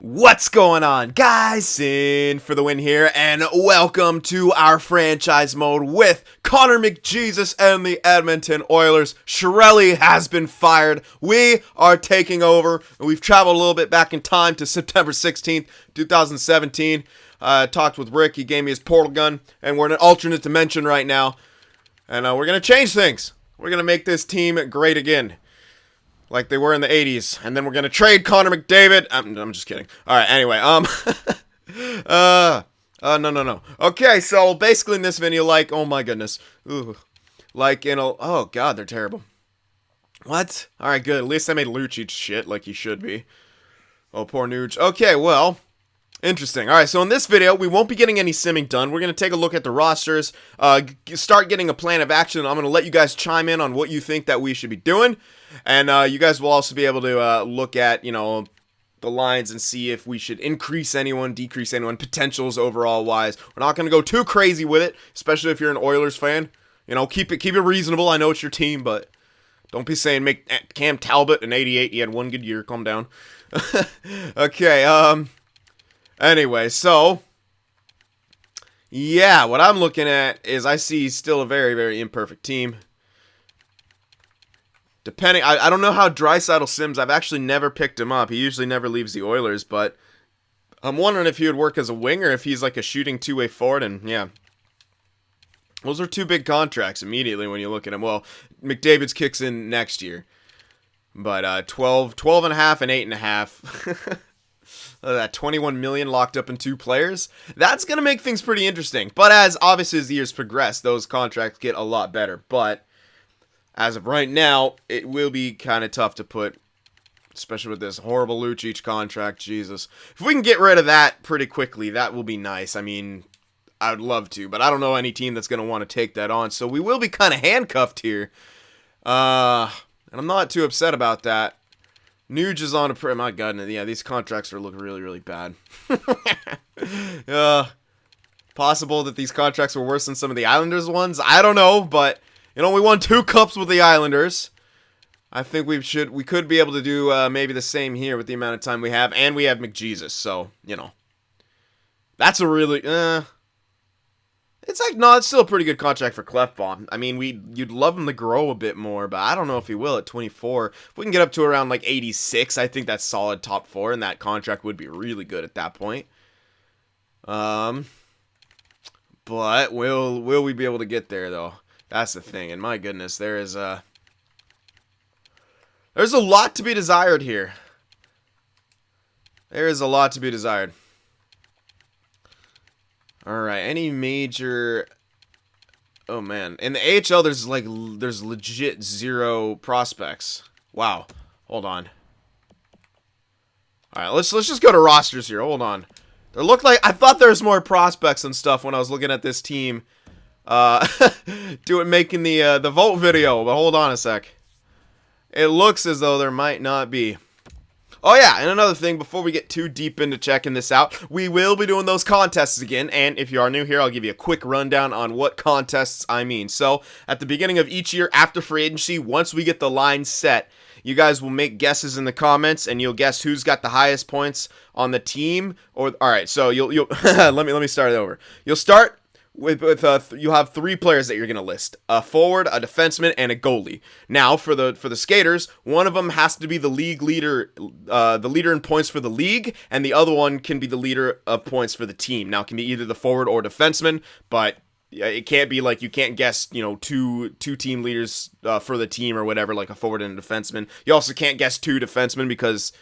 What's going on, guys? Cyn for the win here, and welcome to our franchise mode with Connor McJesus and the Edmonton Oilers. Chiarelli has been fired. We are taking over, and we've traveled a little bit back in time to September 16th, 2017. Talked with Rick. He gave me his portal gun, and we're in an alternate dimension right now, and we're going to change things. We're going to make this team great again, like they were in the 80s. And then we're going to trade Connor McDavid. I'm just kidding. All right, anyway. No. Okay, so basically in this video, like, oh my goodness. Ooh. Like, oh god, they're terrible. What? All right, good. At least I made Lucic shit like he should be. Oh, poor Nuge. Okay, well, interesting. All right, so in this video, we won't be getting any simming done. We're going to take a look at the rosters, start getting a plan of action. I'm going to let you guys chime in on what you think that we should be doing. And you guys will also be able to look at, the lines and see if we should increase anyone, decrease anyone, potentials overall wise. We're not going to go too crazy with it, especially if you're an Oilers fan. Keep it reasonable. I know it's your team, but don't be saying make Cam Talbot an 88. He had one good year. Calm down. Okay, anyway, so yeah, what I'm looking at is I see still a very, very imperfect team. Depending, I don't know how Draisaitl sims. I've actually never picked him up. He usually never leaves the Oilers, but I'm wondering if he would work as a winger, if he's like a shooting two-way forward, and yeah. Those are two big contracts immediately when you look at him. Well, McDavid's kicks in next year, but 12 and a half and 8.5. That 21 million locked up in two players. That's going to make things pretty interesting. But obviously as the years progress, those contracts get a lot better, but as of right now, it will be kind of tough to put, especially with this horrible Lucic contract. Jesus. If we can get rid of that pretty quickly, that will be nice. I mean, I would love to, but I don't know any team that's going to want to take that on. So we will be kind of handcuffed here. And I'm not too upset about that. Nuge is on a... My God, yeah, these contracts are looking really, really bad. Possible that these contracts were worse than some of the Islanders ones. I don't know, but... we won 2 cups with the Islanders. I think we could be able to do maybe the same here with the amount of time we have, and we have McJesus, so, that's a really, it's still a pretty good contract for Clefbaum. I mean, you'd love him to grow a bit more, but I don't know if he will at 24. If we can get up to around, like, 86, I think that's solid top 4, and that contract would be really good at that point. But will we be able to get there, though? That's the thing, and my goodness, there's a lot to be desired here. There is a lot to be desired. All right, any major... Oh man, in the AHL, there's legit 0 prospects. Wow, hold on. All right, let's just go to rosters here. Hold on. There looked like I thought there was more prospects and stuff when I was looking at this team. Making the vote video, but hold on a sec. It looks as though there might not be. Oh yeah, and another thing, before we get too deep into checking this out, we will be doing those contests again, and if you are new here, I'll give you a quick rundown on what contests I mean. So, at the beginning of each year after free agency, once we get the line set, you guys will make guesses in the comments, and you'll guess who's got the highest points on the team. Alright, so you'll let me start it over. You'll start you have 3 players that you're going to list: a forward, a defenseman, and a goalie. Now, for the skaters, one of them has to be the league leader, the leader in points for the league, and the other one can be the leader of points for the team. Now, it can be either the forward or defenseman, but it can't be like, you can't guess, two team leaders for the team or whatever, like a forward and a defenseman. You also can't guess 2 defensemen because,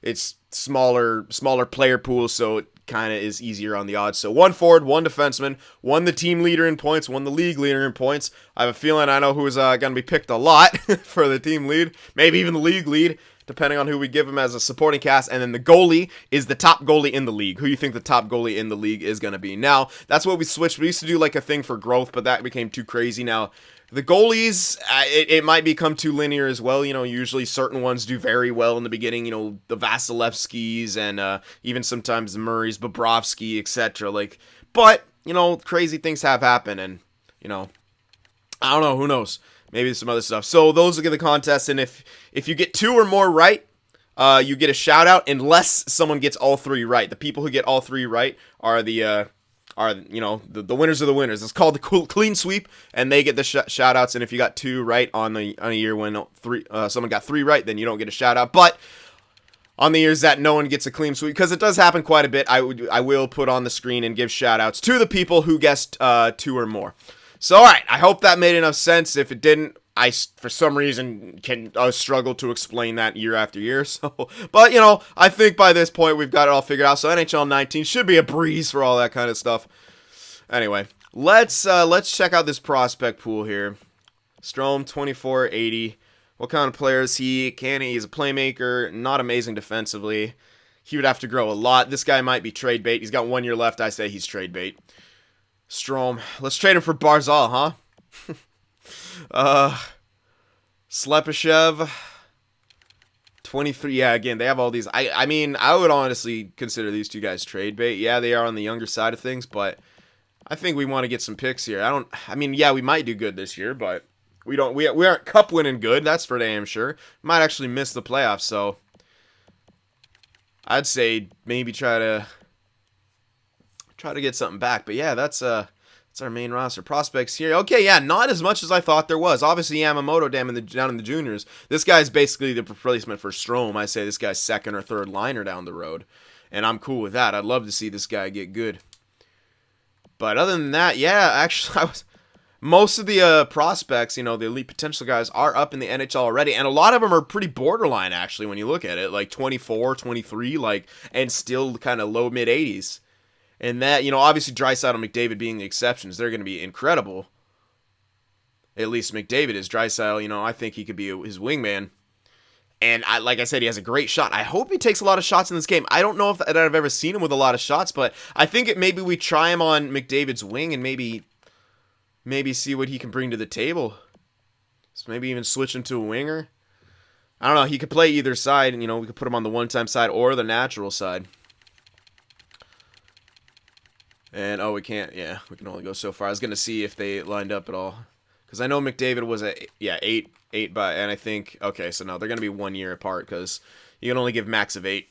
it's smaller player pool, so it kind of is easier on the odds. So 1 forward, 1 defenseman, 1 the team leader in points, 1 the league leader in points. I have a feeling I know who's going to be picked a lot for the team lead, maybe even the league lead, depending on who we give him as a supporting cast. And then the goalie is the top goalie in the league. Who you think the top goalie in the league is going to be? Now, that's what we switched. We used to do like a thing for growth, but that became too crazy. Now, the goalies, it might become too linear as well. Usually certain ones do very well in the beginning. The Vasilevskis and even sometimes the Murrays, Bobrovsky, etc. But crazy things have happened, and I don't know. Who knows? Maybe some other stuff. So those are the contests, and if you get 2 or more right, you get a shout out unless someone gets all 3 right. The people who get all 3 right are the winners of the winners. It's called the clean sweep, and they get the shout outs. And if you got 2 right on a year when someone got 3 right, then you don't get a shout out. But on the years that no one gets a clean sweep, because it does happen quite a bit, I will put on the screen and give shout outs to the people who guessed 2 or more. So, all right, I hope that made enough sense. If it didn't, I, for some reason, can struggle to explain that year after year. So, but, I think by this point, we've got it all figured out. So, NHL 19 should be a breeze for all that kind of stuff. Anyway, let's check out this prospect pool here. Strome, 2480. What kind of player is he? He's a playmaker, not amazing defensively. He would have to grow a lot. This guy might be trade bait. He's got 1 year left. I say he's trade bait. Strome. Let's trade him for Barzal, huh? Slepyshev. 23. Yeah, again, they have all these. I mean, I would honestly consider these 2 guys trade bait. Yeah, they are on the younger side of things, but I think we want to get some picks here. Yeah, we might do good this year, but we aren't cup winning good, that's for damn sure. Might actually miss the playoffs, so I'd say maybe try to get something back. But yeah, that's our main roster. Prospects here. Okay, yeah, not as much as I thought there was. Obviously, Yamamoto down in the juniors. This guy's basically the replacement for Strome. I say this guy's second or third liner down the road, and I'm cool with that. I'd love to see this guy get good. But other than that, yeah, actually, most of the prospects, the elite potential guys, are up in the NHL already, and a lot of them are pretty borderline, actually, when you look at it, like 24, 23, and still kind of low mid 80s. And that, obviously Draisaitl and McDavid being the exceptions, they're going to be incredible. At least McDavid is. Draisaitl, I think he could be his wingman. And like I said, he has a great shot. I hope he takes a lot of shots in this game. I don't know if I've ever seen him with a lot of shots, but I think maybe we try him on McDavid's wing and maybe see what he can bring to the table. So maybe even switch him to a winger. I don't know. He could play either side, and we could put him on the one-time side or the natural side. And we can't. Yeah, we can only go so far. I was gonna see if they lined up at all, because I know McDavid was at 8 by, and I think so no, they're gonna be 1 year apart because you can only give max of 8.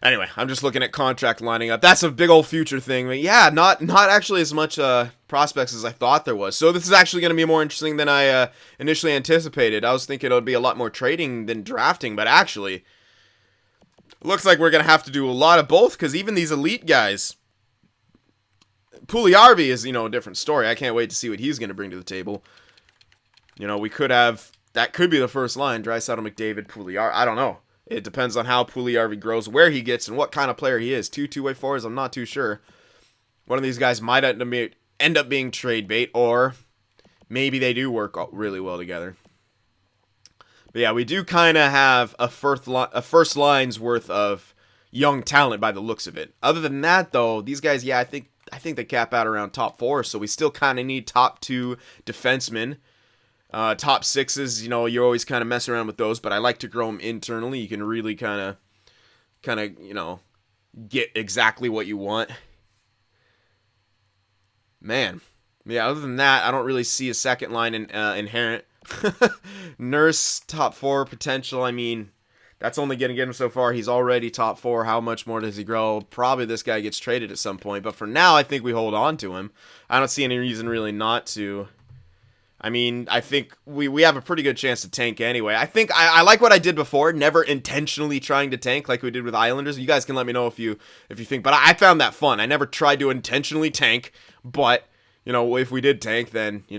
Anyway, I'm just looking at contract lining up. That's a big old future thing. But yeah, not actually as much prospects as I thought there was. So this is actually going to be more interesting than I initially anticipated. I was thinking it would be a lot more trading than drafting, but actually, it looks like we're going to have to do a lot of both, because even these elite guys, Puljujarvi is, a different story. I can't wait to see what he's going to bring to the table. We could have, that could be the first line, Draisaitl, McDavid, Puljujarvi. I don't know. It depends on how Puljujarvi grows, where he gets, and what kind of player he is. Two-way forwards, I'm not too sure. One of these guys might end up being trade bait, or maybe they do work really well together. But yeah, we do kind of have a first line's worth of young talent by the looks of it. Other than that, though, these guys, yeah, I think they cap out around top 4, so we still kind of need top 2 defensemen. Top 6s, you're always kind of messing around with those, but I like to grow them internally. You can really kind of, get exactly what you want. Man. Yeah, other than that, I don't really see a second line inherent. Nurse, top 4 potential. I mean, that's only going to get him so far. He's already top 4. How much more does he grow? Probably this guy gets traded at some point, but for now, I think we hold on to him. I don't see any reason really not to. I mean, I think we have a pretty good chance to tank anyway. I think I like what I did before, never intentionally trying to tank like we did with Islanders. You guys can let me know if you think, but I found that fun. I never tried to intentionally tank, but, if we did tank, then, we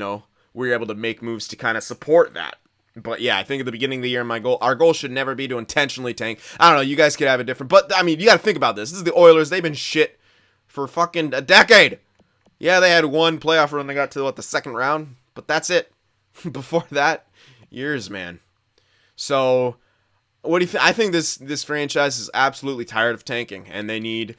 were able to make moves to kind of support that. But yeah, I think at the beginning of the year, our goal should never be to intentionally tank. I don't know, you guys could have it different, but I mean, you got to think about this. This is the Oilers. They've been shit for fucking a decade. Yeah, they had one playoff run. They got to the second round. But that's it. Before that, years, man. So, what do you think? I think this franchise is absolutely tired of tanking, and they need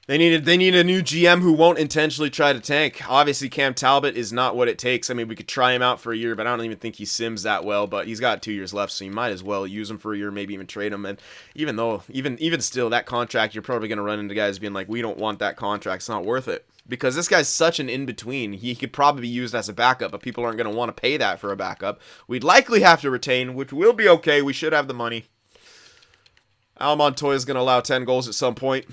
They need a new GM who won't intentionally try to tank. Obviously, Cam Talbot is not what it takes. I mean, we could try him out for a year, but I don't even think he sims that well. But he's got 2 years left, so you might as well use him for a year, maybe even trade him. And even still, that contract, you're probably going to run into guys being like, we don't want that contract. It's not worth it. Because this guy's such an in-between. He could probably be used as a backup, but people aren't going to want to pay that for a backup. We'd likely have to retain, which will be okay. We should have the money. Al Montoya is going to allow 10 goals at some point.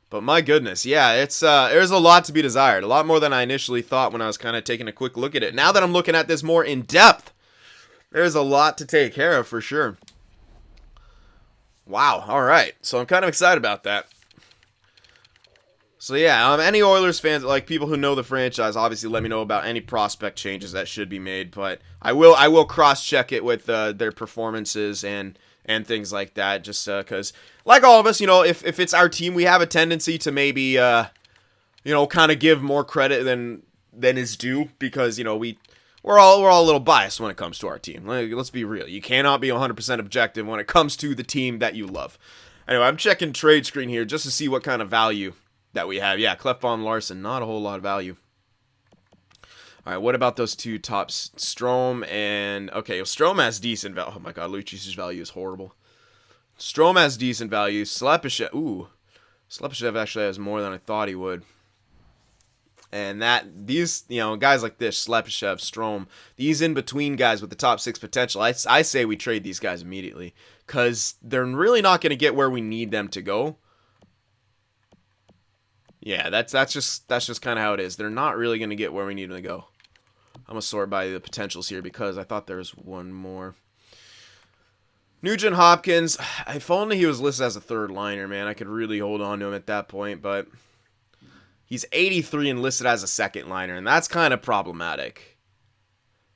But my goodness, yeah, it's there's a lot to be desired. A lot more than I initially thought when I was kind of taking a quick look at it. Now that I'm looking at this more in depth, there's a lot to take care of for sure. Wow, all right. So I'm kind of excited about that. So yeah, any Oilers fans, like people who know the franchise, obviously let me know about any prospect changes that should be made. But I will cross-check it with their performances and things like that, just because, like all of us, if it's our team, we have a tendency to maybe, kind of give more credit than is due, because, we're all a little biased when it comes to our team. Let's be real. You cannot be 100% objective when it comes to the team that you love. Anyway, I'm checking trade screen here just to see what kind of value that we have. Yeah, Klefbom Larson, not a whole lot of value. All right, what about those two tops? Strome and... Okay, Strome has decent value. Oh my god, Lucic's value is horrible. Strome has decent value. Slepyshev... Ooh. Slepyshev actually has more than I thought he would. And these, guys like this, Slepyshev, Strome, these in-between guys with the top 6 potential, I say we trade these guys immediately. Because they're really not going to get where we need them to go. Yeah, that's just kind of how it is. They're not really going to get where we need them to go. I'm going to sort by the potentials here because I thought there was one more. Nugent Hopkins, if only he was listed as a third liner, man. I could really hold on to him at that point, but he's 83 and listed as a second liner, and that's kind of problematic.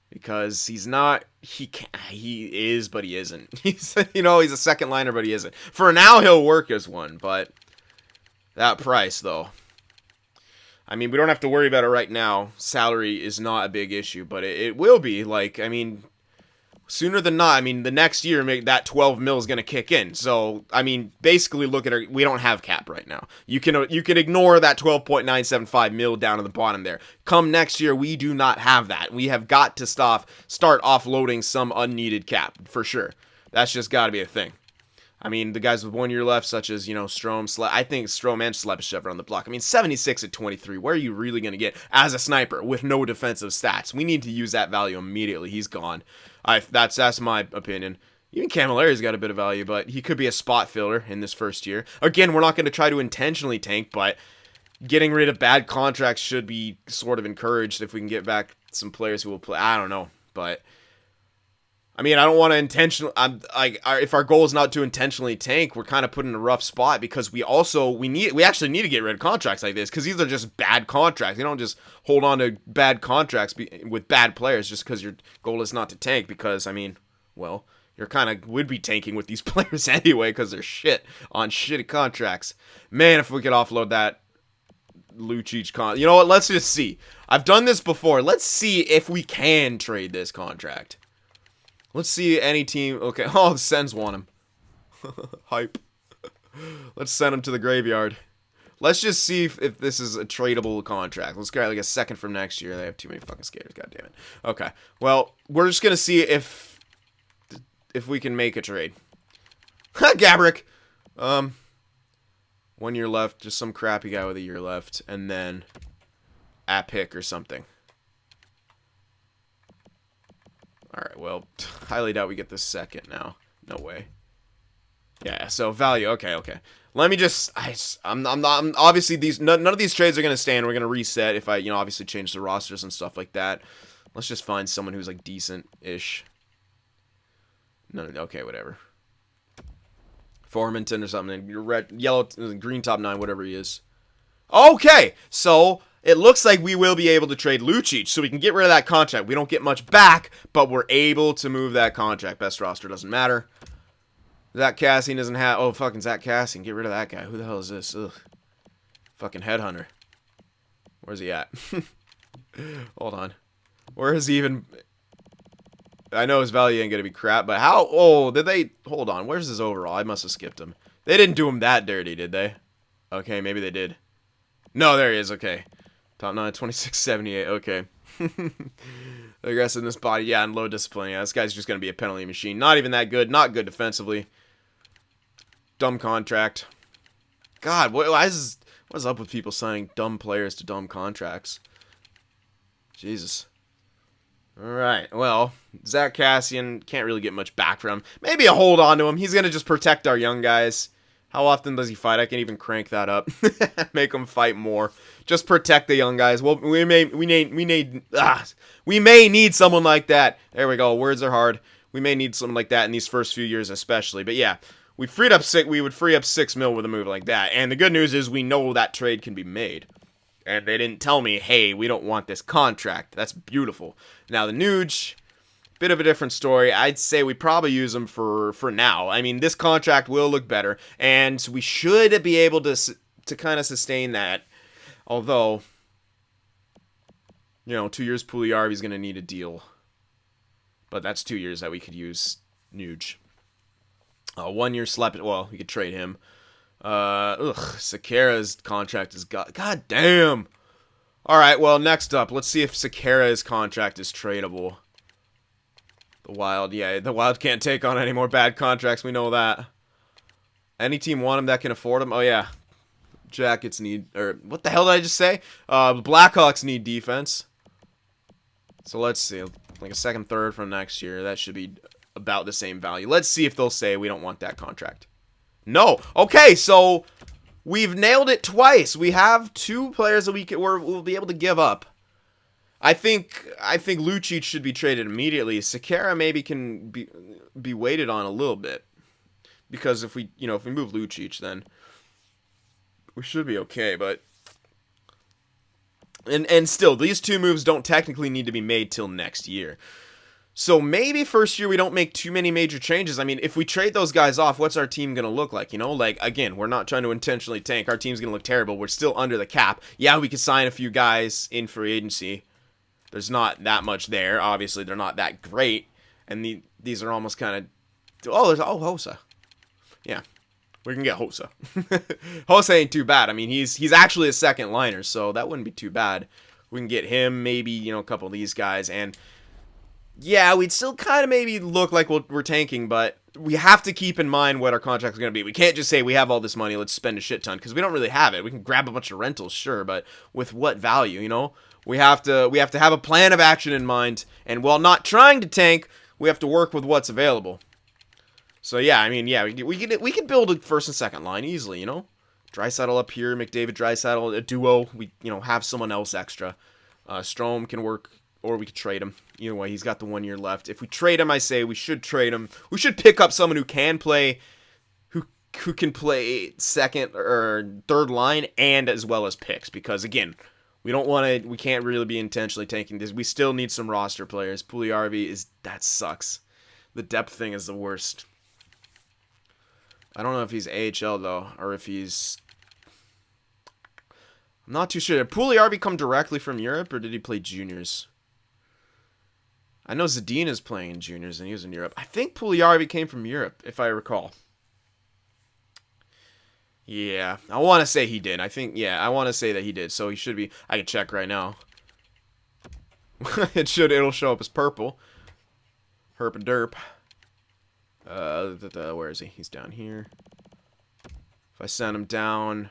Because he's not, he is, but he isn't. He's a second liner, but he isn't. For now, he'll work as one, but that price, though. I mean, we don't have to worry about it right now. Salary is not a big issue, but it will be. Sooner than not. I mean, the next year, that 12 mil is going to kick in. So, I mean, basically, look at it. We don't have cap right now. You can ignore that 12.975 mil down at the bottom there. Come next year, we do not have that. We have got to start offloading some unneeded cap, for sure. That's just got to be a thing. I mean, the guys with 1 year left, such as, Strome, I think Strome and Slepyshev are on the block. I mean, 76 at 23. Where are you really going to get as a sniper with no defensive stats? We need to use that value immediately. He's gone. That's my opinion. Even Camilleri's got a bit of value, but he could be a spot filler in this first year. Again, we're not going to try to intentionally tank, but getting rid of bad contracts should be sort of encouraged if we can get back some players who will play. I don't know, but... I mean, I don't want to intentionally... if our goal is not to intentionally tank, we're kind of put in a rough spot because we actually need to get rid of contracts like this because these are just bad contracts. You don't just hold on to bad contracts with bad players just because your goal is not to tank because, I mean, well, you're kind of would be tanking with these players anyway because they're shit on shitty contracts. Man, if we could offload that Lucic You know what? Let's just see. I've done this before. Let's see if we can trade this contract. Let's see any team. Okay. Oh, the Sens want him. Hype. Let's send him to the graveyard. Let's just see if this is a tradable contract. Let's get like a second from next year. They have too many fucking skaters. God damn it. Okay. Well, we're just going to see if we can make a trade. Gabrick. 1 year left. Just some crappy guy with a year left. And then a pick or something. Alright, well, highly doubt we get this second now. No way. Yeah, so value. Okay. Let me just... I'm obviously, none of these trades are going to stand. We're going to reset if I, obviously change the rosters and stuff like that. Let's just find someone who's, like, decent-ish. No, okay, whatever. Formanton or something. Red, yellow, green top 9, whatever he is. Okay, so... It looks like we will be able to trade Lucic, so we can get rid of that contract. We don't get much back, but we're able to move that contract. Best roster doesn't matter. Zach Cassian doesn't have... Oh, fucking Zach Cassian. Get rid of that guy. Who the hell is this? Ugh. Fucking headhunter. Where's he at? Hold on. Where is he even... I know his value ain't going to be crap, but how... Oh, did they... Hold on. Where's his overall? I must have skipped him. They didn't do him that dirty, did they? Okay, maybe they did. No, there he is. Okay. Top 9, 26.78. Okay. Aggressiveness, body, yeah, and low discipline. Yeah, this guy's just going to be a penalty machine. Not even that good. Not good defensively. Dumb contract. God, what's up with people signing dumb players to dumb contracts? Jesus. Alright, well, Zach Kassian, can't really get much back from him. Maybe a hold on to him. He's going to just protect our young guys. How often does he fight? I can even crank that up. Make him fight more. Just protect the young guys. Well, we may need someone like that. There we go. Words are hard. We may need someone like that in these first few years especially. But yeah, we would free up $6 million with a move like that. And the good news is we know that trade can be made. And they didn't tell me, hey, we don't want this contract. That's beautiful. Now the Nuge, bit of a different story. I'd say we probably use him for now. I mean, this contract will look better, and we should be able to kind of sustain that. Although, 2 years Puljujärvi's going to need a deal. But that's 2 years that we could use Nuge. 1 year well, we could trade him. Sekera's contract is God damn. Alright, well, next up, let's see if Sekera's contract is tradable. The Wild, yeah, the Wild can't take on any more bad contracts, we know that. Any team want him that can afford him? Oh, yeah. Jackets need, or what the hell did I just say? Blackhawks need defense. So let's see, like a second, third from next year. That should be about the same value. Let's see if they'll say we don't want that contract. No. Okay, so we've nailed it twice. We have 2 players that we'll be able to give up. I think Lucic should be traded immediately. Sekera maybe can be waited on a little bit, because if we move Lucic, then we should be okay. But and still, these 2 moves don't technically need to be made till next year. So maybe first year we don't make too many major changes. I mean, if we trade those guys off, what's our team going to look like? Like, again, we're not trying to intentionally tank. Our team's going to look terrible. We're still under the cap. Yeah, we could sign a few guys in free agency. There's not that much there. Obviously, they're not that great. And these are almost kind of... Hossa. Yeah, we can get Hossa. Hossa ain't too bad. I mean, he's actually a second liner, so that wouldn't be too bad. We can get him, maybe, a couple of these guys, and... yeah, we'd still kind of maybe look like we're tanking, but we have to keep in mind what our contract's going to be. We can't just say we have all this money, let's spend a shit ton, because we don't really have it. We can grab a bunch of rentals, sure, but with what value, We have to have a plan of action in mind, and while not trying to tank, we have to work with what's available. So yeah, I mean, yeah, we could build a first and second line easily, Draisaitl up here, McDavid, Draisaitl, a duo. We have someone else extra. Strome can work. Or we could trade him. Either way, he's got the 1 year left. If we trade him, I say we should trade him. We should pick up someone who can play, who can play second or third line, and as well as picks. Because again, we can't really be intentionally tanking this. We still need some roster players. Puljujärvi that sucks. The depth thing is the worst. I don't know if he's AHL though, or if he's... I'm not too sure. Did Puljujärvi come directly from Europe, or did he play juniors? I know Zadina's playing in juniors and he was in Europe. I think Puljujärvi came from Europe, if I recall. Yeah, I want to say he did. I want to say that he did. So he should be. I can check right now. It'll show up as purple. Herp and derp. Where is he? He's down here. If I send him down.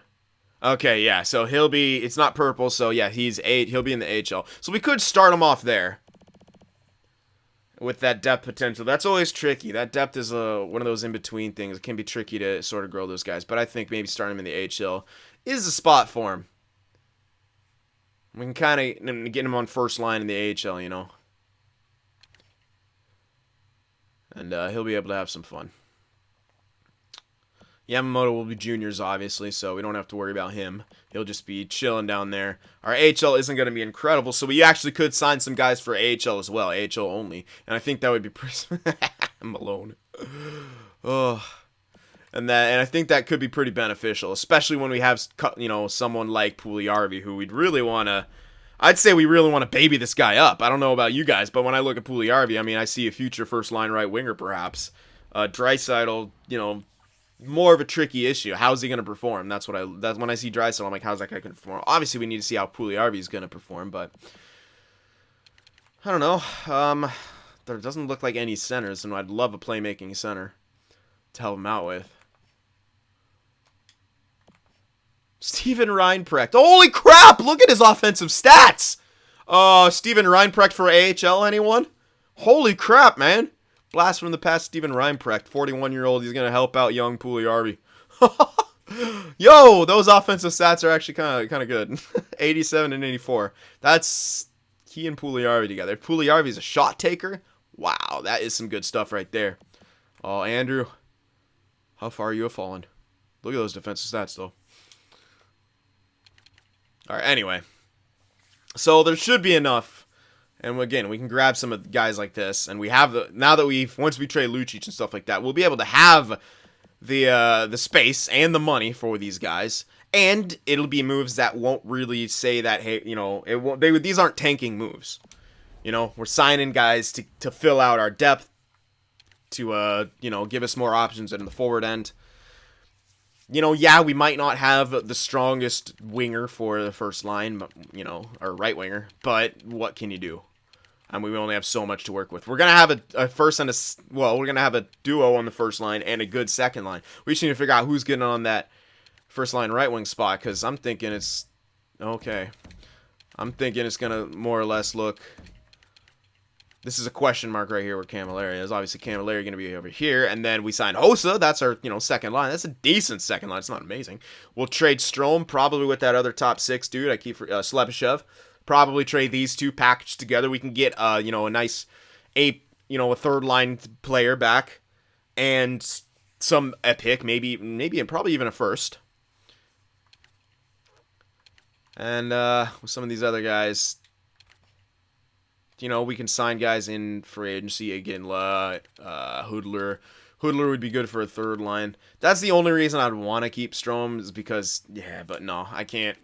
Okay, yeah. So it's not purple. So yeah, he'll be in the AHL. So we could start him off there. With that depth potential. That's always tricky. That depth is one of those in-between things. It can be tricky to sort of grow those guys. But I think maybe starting him in the AHL is the spot for him. We can kind of get him on first line in the AHL, And he'll be able to have some fun. Yamamoto will be juniors, obviously, so we don't have to worry about him. He'll just be chilling down there. Our AHL isn't going to be incredible, so we actually could sign some guys for AHL as well, AHL only. And I think that would be pretty... Malone. Oh. And I think that could be pretty beneficial, especially when we have, someone like Puljujärvi, who we'd really want to... I'd say we really want to baby this guy up. I don't know about you guys, but when I look at Puljujärvi, I mean, I see a future first-line right winger, perhaps. Draisaitl, more of a tricky issue. How's he going to perform? That's when I see Draisaitl, I'm like, how's that guy going to perform? Obviously, we need to see how Puljujarvi is going to perform, but I don't know. There doesn't look like any centers, and I'd love a playmaking center to help him out with. Steven Reinprecht. Holy crap! Look at his offensive stats! Steven Reinprecht for AHL, anyone? Holy crap, man. Blast from the past, Steven Reinprecht, 41-year-old. He's going to help out young Puljujarvi. Yo, those offensive stats are actually kind of good. 87 and 84. That's he and Puljujarvi together. If Puljujarvi's a shot taker, wow, that is some good stuff right there. Oh, Andrew, how far you have fallen. Look at those defensive stats, though. All right, anyway. So there should be enough. And again, we can grab some of the guys like this. And we have once we trade Lucic and stuff like that, we'll be able to have the space and the money for these guys. And it'll be moves that won't really say that, hey, these aren't tanking moves. We're signing guys to fill out our depth, to, give us more options in the forward end. Yeah, we might not have the strongest winger for the first line, or right winger, but what can you do? We only have so much to work with. We're going to have we're going to have a duo on the first line and a good second line. We just need to figure out who's getting on that first line right wing spot, because I'm thinking it's going to more or less look... This is a question mark right here where Camilleri is. Obviously, Camilleri going to be over here. And then we sign Hossa. That's our, second line. That's a decent second line. It's not amazing. We'll trade Strome, probably with that other top six dude. I keep Slepyshev. Probably trade these two packaged together. We can get, a nice, a third line player back. And some epic, maybe, and probably even a first. And with some of these other guys... we can sign guys in free agency. Iginla, Hudler. Hudler would be good for a third line. That's the only reason I'd want to keep Strome, is because, but no, I can't.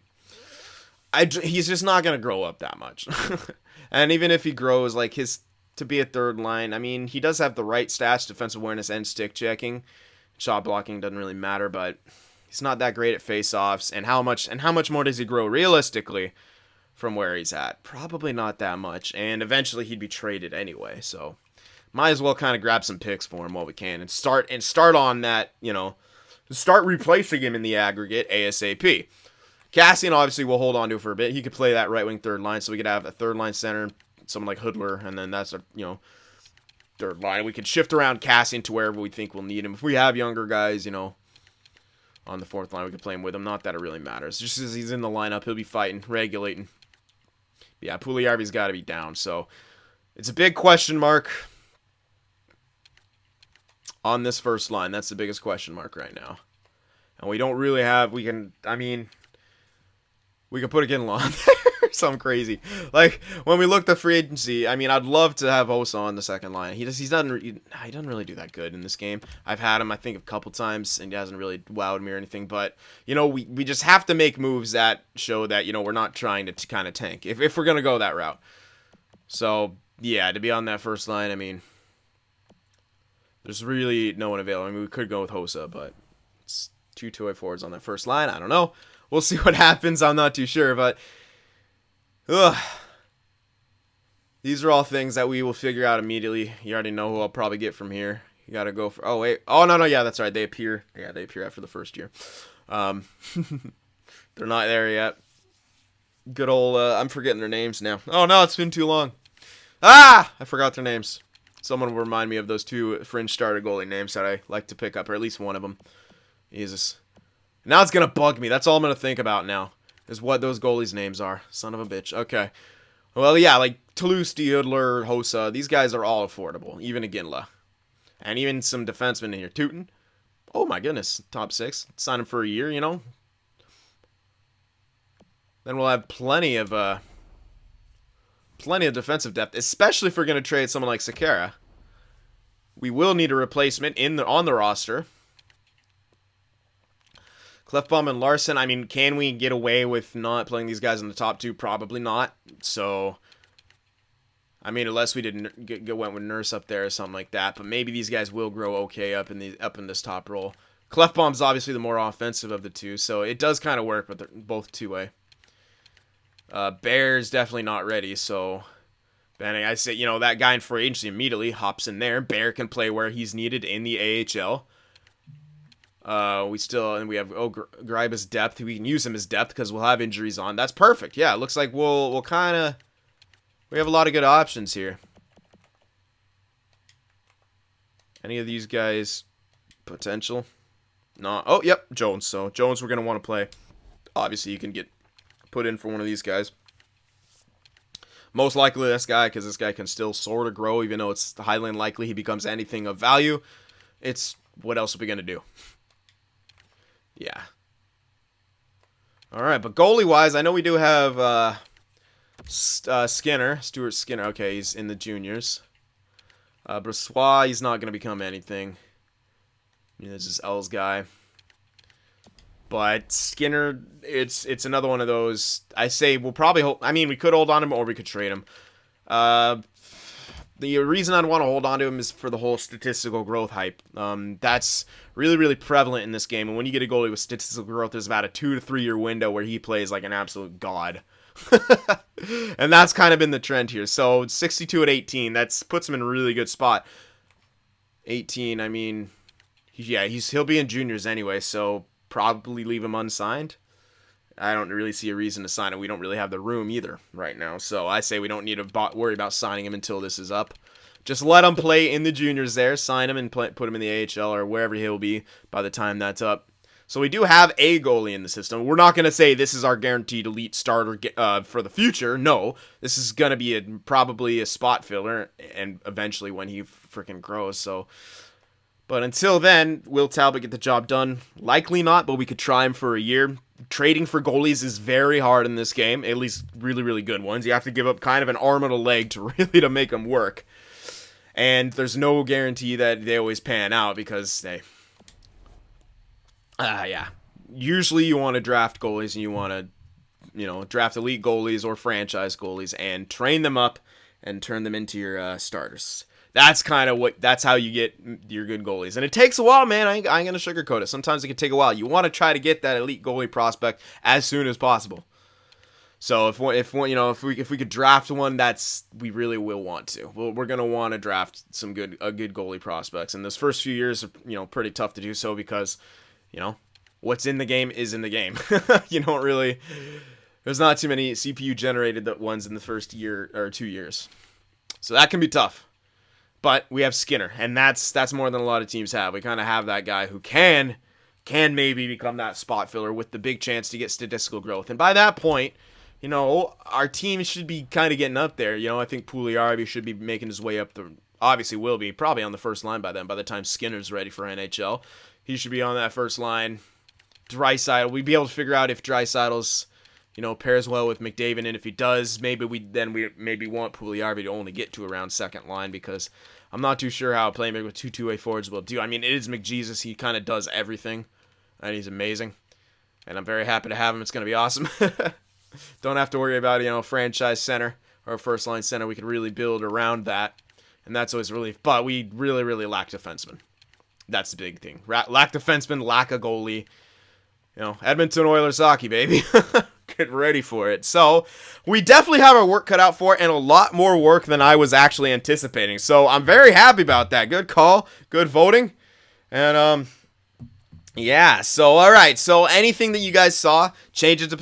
He's just not going to grow up that much. And even if he grows, to be a third line, he does have the right stats, defensive awareness and stick checking. Shot blocking doesn't really matter, but he's not that great at face-offs. And how much more does he grow realistically from where he's at? Probably not that much, and eventually he'd be traded anyway, so might as well kind of grab some picks for him while we can and start on that, start replacing him in the aggregate ASAP. Cassian obviously we'll hold on to for a bit. He could play that right wing third line, so we could have a third line center, someone like Hudler, and then that's a third line. We could shift around Cassian to wherever we think we'll need him. If we have younger guys, on the fourth line, we could play him with him. Not that it really matters. Just as he's in the lineup, he'll be fighting, regulating. Yeah, Puljujarvi's got to be down, so it's a big question mark on this first line. That's the biggest question mark right now. And we don't really have, we can put a Ginla on there, something crazy. When we looked at free agency, I'd love to have Hossa on the second line. He doesn't really do that good in this game. I've had him, I think, a couple times, and he hasn't really wowed me or anything. But, we just have to make moves that show that, we're not trying to kind of tank, if we're going to go that route. So, yeah, to be on that first line, there's really no one available. We could go with Hossa, but it's two-way forwards on that first line. I don't know. We'll see what happens. I'm not too sure, but these are all things that we will figure out immediately. You already know who I'll probably get from here. You got to go for... Oh, wait. Oh, no, yeah, that's right. They appear. Yeah, they appear after the first year. They're not there yet. Good old... I'm forgetting their names now. Oh, no, it's been too long. I forgot their names. Someone will remind me of those two fringe starter goalie names that I like to pick up, or at least one of them. Jesus. Now it's going to bug me. That's all I'm going to think about now, is what those goalies' names are. Son of a bitch. Okay. Well, yeah, Toulouse, Hudler, Hossa, these guys are all affordable. Even Iginla. And even some defensemen in here. Tootin. Oh, my goodness. Top 6. Sign him for a year, Then we'll have plenty of defensive depth, especially if we're going to trade someone like Sekera. We will need a replacement on the roster. Clefbaum and Larson, can we get away with not playing these guys in the top 2? Probably not. So, unless we went with Nurse up there or something like that. But maybe these guys will grow okay up in this top role. Clefbaum's obviously the more offensive of the two, so it does kind of work, but they're both two-way. Bear's definitely not ready, so I say, you know, that guy in free agency immediately hops in there. Bear can play where he's needed in the AHL. We have Greiba's depth. We can use him as depth because we'll have injuries on. That's perfect. Yeah, it looks like we have a lot of good options here. Any of these guys potential? No. Oh, yep, Jones. So Jones we're going to want to play. Obviously, you can get put in for one of these guys. Most likely this guy, because this guy can still sort of grow, even though it's highly unlikely he becomes anything of value. It's, what else are we going to do? Yeah. Alright, but goalie-wise, I know we do have Skinner. Stuart Skinner. Okay, he's in the juniors. Brossois, he's not going to become anything. This is L's guy. But Skinner, it's another one of those. I say we'll probably hold. I mean, we could hold on to him or we could trade him. The reason I'd want to hold on to him is for the whole statistical growth hype. That's really, really prevalent in this game. And when you get a goalie with statistical growth, there's about a 2 to 3 year window where he plays like an absolute god. And that's kind of been the trend here. So 62 at 18, that puts him in a really good spot. 18, I mean, yeah, he'll be in juniors anyway, so probably leave him unsigned. I don't really see a reason to sign him. We don't really have the room either right now. So I say we don't need to worry about signing him until this is up. Just let him play in the juniors there. Sign him and put him in the AHL or wherever he'll be by the time that's up. So we do have a goalie in the system. We're not going to say this is our guaranteed elite starter for the future. No, this is going to be probably a spot filler and eventually when he freaking grows. So... But until then, will Talbot get the job done? Likely not, but we could try him for a year. Trading for goalies is very hard in this game, at least really, really good ones. You have to give up kind of an arm and a leg to make them work. And there's no guarantee that they always pan out because yeah. Usually you want to draft goalies and you want to, draft elite goalies or franchise goalies and train them up and turn them into your starters. That's how you get your good goalies. And it takes a while, man. I ain't going to sugarcoat it. Sometimes it can take a while. You want to try to get that elite goalie prospect as soon as possible. So if we could draft one, we really will want to. We're going to want to draft some good goalie prospects. And those first few years are, pretty tough to do so because, what's in the game is in the game. There's not too many CPU generated ones in the first year or 2 years. So that can be tough. But we have Skinner, and that's more than a lot of teams have. We kind of have that guy who can maybe become that spot filler with the big chance to get statistical growth. And by that point, our team should be kind of getting up there. I think Puljujärvi should be making his way up obviously will be, probably on the first line by then, by the time Skinner's ready for NHL. He should be on that first line. Draisaitl, we'd be able to figure out if Draisaitl's, pairs well with McDavid, and if he does, maybe we want Puljujärvi to only get to around second line because I'm not too sure how a playmaker with two-way forwards will do. I mean, it is McJesus. He kind of does everything, and he's amazing. And I'm very happy to have him. It's going to be awesome. Don't have to worry about, franchise center or first-line center. We can really build around that, and that's always a relief. But we really, really lack defensemen. That's the big thing. Lack defensemen, lack a goalie. Edmonton Oilers hockey, baby. Get ready for it. So, we definitely have our work cut out for it, and a lot more work than I was actually anticipating. So, I'm very happy about that. Good call. Good voting. And, yeah. So, alright. So, anything that you guys saw,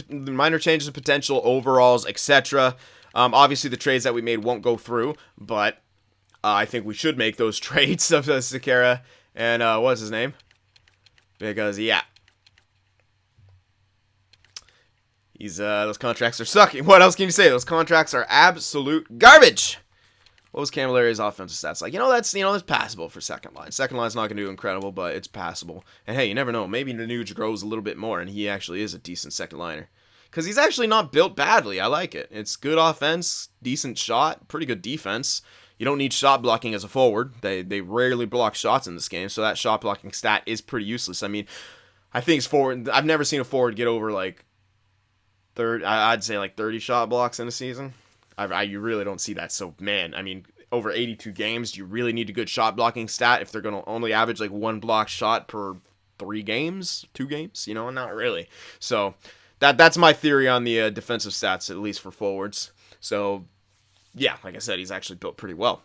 minor changes of potential, overalls, etc. Obviously, the trades that we made won't go through, but I think we should make those trades of Sekera and, what's his name? Because, yeah. Those contracts are sucking. What else can you say? Those contracts are absolute garbage. What was Camilleri's offensive stats like? That's passable for second line. Second line's not going to do incredible, but it's passable. And hey, you never know. Maybe Nuge grows a little bit more, and he actually is a decent second liner. Because he's actually not built badly. I like it. It's good offense, decent shot, pretty good defense. You don't need shot blocking as a forward. They rarely block shots in this game, so that shot blocking stat is pretty useless. I mean, I think it's forward. I've never seen a forward get over I'd say 30 shot blocks in a season. You really don't see that. So, man, I mean, over 82 games, you really need a good shot blocking stat if they're going to only average one block shot per 2 games, you know, not really. So that's my theory on the defensive stats, at least for forwards. So yeah, like I said, he's actually built pretty well.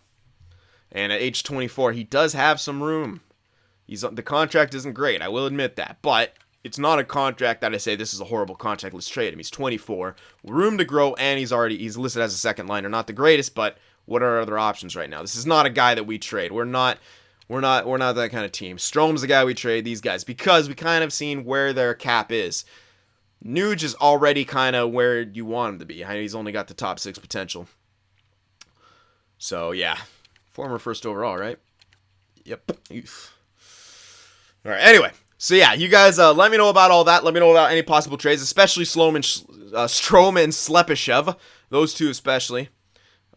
And at age 24, he does have some room. The contract isn't great, I will admit that, but it's not a contract that I say this is a horrible contract, let's trade him. He's 24, room to grow, and he's listed as a second liner. Not the greatest, but what are our other options right now? This is not a guy that we trade. We're not that kind of team. Strome's the guy we trade, these guys, because we kind of seen where their cap is. Nuge is already kind of where you want him to be. He's only got the top 6 potential. So yeah, former first overall, right? Yep. All right. Anyway, so yeah, you guys let me know about all that. Let me know about any possible trades, especially Strome and Slepyshev. Those two especially.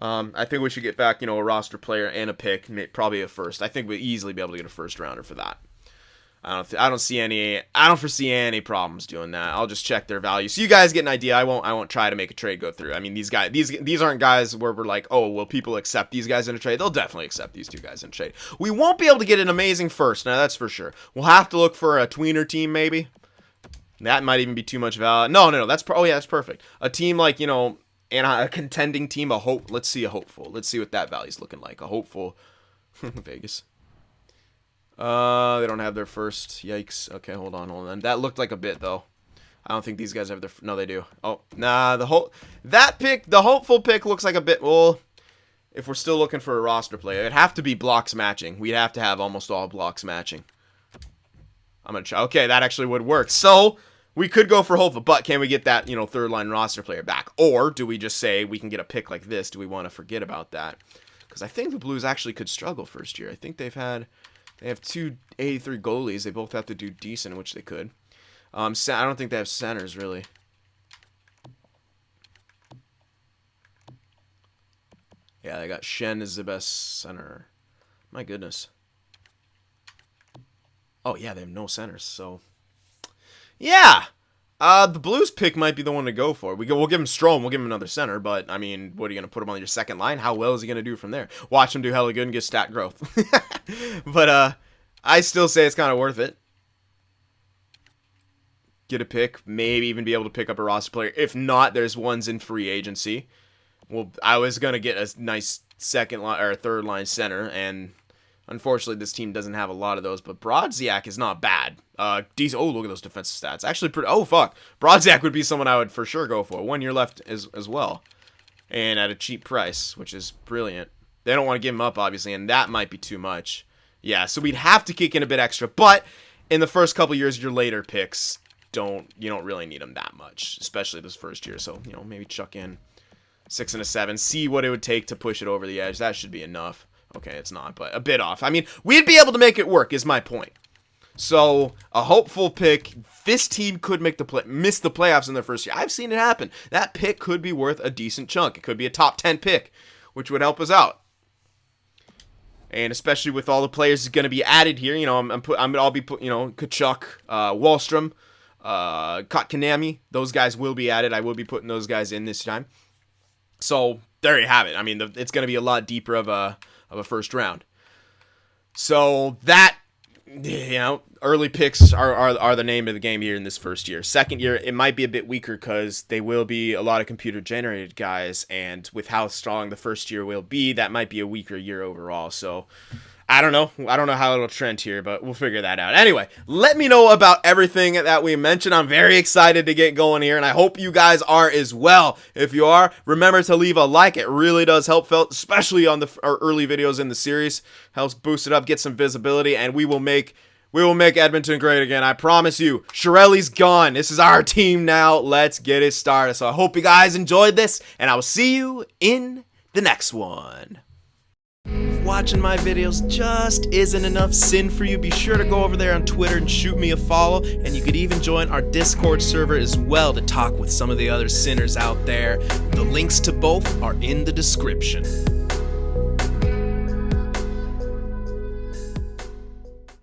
I think we should get back, you know, a roster player and a pick, probably a first. I think we'll easily be able to get a first rounder for that. I don't foresee any problems doing that. I'll just check their value, so you guys get an idea. I won't try to make a trade go through. I mean, these aren't guys where we're like, oh, will people accept these guys in a trade? They'll definitely accept these 2 guys in a trade. We won't be able to get an amazing first, now that's for sure. We'll have to look for a tweener team maybe. That might even be too much value. No, that's perfect. A team like, you know, and a contending team, let's see a hopeful. Let's see what that value's looking like. A hopeful Vegas. They don't have their first. Yikes. Okay, hold on. That looked like a bit, though. I don't think these guys have their... No, they do. Oh, nah, the hopeful pick looks like a bit... Well, if we're still looking for a roster player, it'd have to be blocks matching. We'd have to have almost all blocks matching. I'm going to try. Okay, that actually would work. So, we could go for hopeful, but can we get that, you know, third-line roster player back? Or do we just say we can get a pick like this? Do we want to forget about that? Because I think the Blues actually could struggle first year. I think they have 2 83 goalies. They both have to do decent, which they could. I don't think they have centers, really. Yeah, they got Schenn as the best center. My goodness. Oh, yeah, they have no centers, so... Yeah! The Blues pick might be the one to go for. We'll give him Strome. We'll give him another center, but, I mean, what are you going to put him on your second line? How well is he going to do from there? Watch him do hella good and get stat growth. But, I still say it's kind of worth it. Get a pick. Maybe even be able to pick up a roster player. If not, there's ones in free agency. Well, I was going to get a nice second line or third line center, and unfortunately this team doesn't have a lot of those, but Brodziak is not bad. Oh, look at those defensive stats. Actually pretty... Oh, fuck. Brodziak would be someone I would for sure go for. 1 year left as well. And at a cheap price, which is brilliant. They don't want to give him up, obviously, and that might be too much. Yeah, so we'd have to kick in a bit extra, but in the first couple years, your later picks you don't really need them that much, especially this first year. So, you know, maybe chuck in 6 and a 7, see what it would take to push it over the edge. That should be enough. Okay, it's not, but a bit off. I mean, we'd be able to make it work, is my point. So, a hopeful pick. This team could miss the playoffs in their first year. I've seen it happen. That pick could be worth a decent chunk. It could be a top 10 pick, which would help us out. And especially with all the players going to be added here, you know, I'll be put, you know, Kachuk, Wallstrom, Kotkaniemi. Those guys will be added. I will be putting those guys in this time. So there you have it. I mean, it's going to be a lot deeper of a first round. So that, you know, early picks are the name of the game here in this first year. Second year, it might be a bit weaker because they will be a lot of computer-generated guys, and with how strong the first year will be, that might be a weaker year overall. So, I don't know. I don't know how it'll trend here, but we'll figure that out. Anyway, let me know about everything that we mentioned. I'm very excited to get going here, and I hope you guys are as well. If you are, remember to leave a like. It really does help, especially on our early videos in the series. Helps boost it up, get some visibility, and we will make Edmonton great again. I promise you. Chiarelli's gone. This is our team now. Let's get it started. So I hope you guys enjoyed this, and I will see you in the next one. If watching my videos just isn't enough sin for you, be sure to go over there on Twitter and shoot me a follow, and you could even join our Discord server as well to talk with some of the other sinners out there. The links to both are in the description.